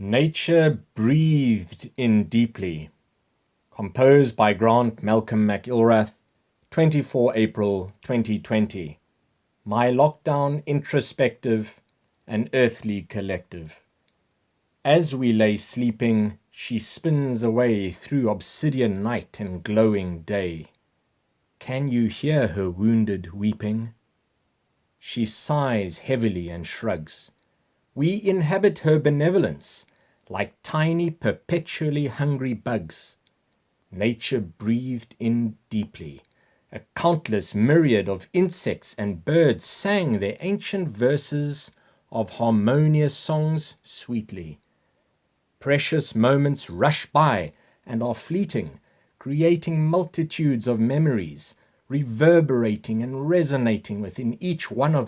Nature breathed in deeply. Composed by Grant Malcolm McIlrath, 24 April 2020. My lockdown introspective, an earthly collective. As we lay sleeping, she spins away through obsidian night and glowing day. Can you hear her wounded weeping? She sighs heavily and shrugs. We inhabit her benevolence, like tiny, perpetually hungry bugs. Nature breathed in deeply. A countless myriad of insects and birds sang their ancient verses of harmonious songs sweetly. Precious moments rush by and are fleeting, creating multitudes of memories, reverberating and resonating within each one of